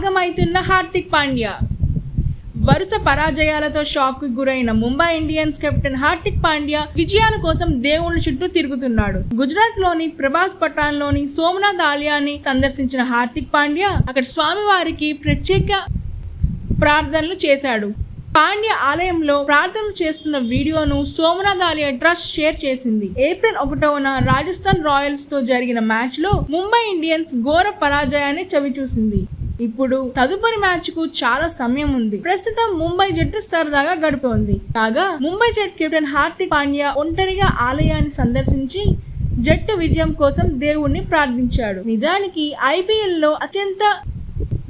ఆగమైతున్న హార్దిక్ పాండ్యా. వరుస పరాజయాలతో షాక్ కు గురైన ముంబై ఇండియన్స్ కెప్టెన్ హార్దిక్ పాండ్యా విజయాల కోసం దేవుళ్ళ చుట్టూ తిరుగుతున్నాడు. గుజరాత్ లోని ప్రభాస్ పఠాన్ లోని సోమనాథ్ ఆలయాన్ని సందర్శించిన హార్దిక్ పాండ్యా అక్కడ స్వామివారికి ప్రత్యేక ప్రార్థనలు చేశాడు. పాండ్యా ఆలయంలో ప్రార్థనలు చేస్తున్న వీడియోను సోమనాథ్ ఆలయ ట్రస్ట్ షేర్ చేసింది. ఏప్రిల్ 1న రాజస్థాన్ రాయల్స్ తో జరిగిన మ్యాచ్ లో ముంబై ఇండియన్స్ ఘోర పరాజయాన్ని చవిచూసింది. ఇప్పుడు తదుపరి మ్యాచ్ కు చాలా సమయం ఉంది. ప్రస్తుతం ముంబై జట్టు సరదాగా గడుపుతోంది. కాగా ముంబై జట్టు కెప్టెన్ హార్దిక్ పాండ్యా ఒంటరిగా ఆలయాన్ని సందర్శించి జట్టు విజయం కోసం దేవుణ్ణి ప్రార్థించాడు. నిజానికి ఐపీఎల్ లో అత్యంత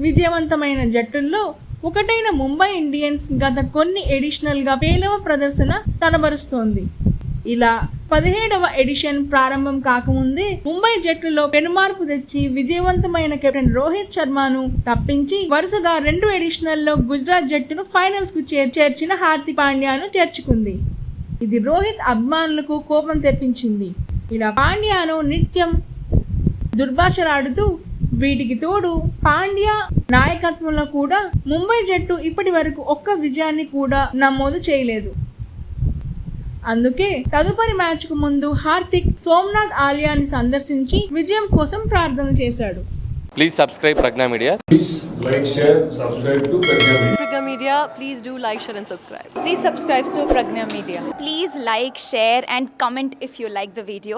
విజయవంతమైన జట్టుల్లో ఒకటైన ముంబై ఇండియన్స్ గత కొన్ని ఎడిషనల్ గా పేలవ ప్రదర్శన కనబరుస్తోంది. ఇలా 17వ ఎడిషన్ ప్రారంభం కాకముందే ముంబై జట్టులో పెనుమార్పు తెచ్చి విజయవంతమైన కెప్టెన్ రోహిత్ శర్మను తప్పించి వరుసగా 2 ఎడిషనల్లో గుజరాత్ జట్టును ఫైనల్స్ కు చేర్చిన హార్దిక్ పాండ్యాను చేర్చుకుంది. ఇది రోహిత్ అభిమానులకు కోపం తెప్పించింది. ఇలా పాండ్యాను నిత్యం దుర్భాషలాడుతూ వీటికి తోడు పాండ్యా నాయకత్వంలో కూడా ముంబై జట్టు ఇప్పటి వరకు ఒక్క విజయాన్ని కూడా నమోదు చేయలేదు. అందుకే తదుపరి మ్యాచ్ కు ముందు హార్దిక్ సోమనాథ్ ఆలయాన్ని సందర్శించి విజయం కోసం ప్రార్థన చేశాడు. Please subscribe Pragna Media. Please like, share, subscribe to Pragna Media. Pragna Media, please do like, share and subscribe. Please subscribe to Pragna Media. Please like, share and comment if you like the video.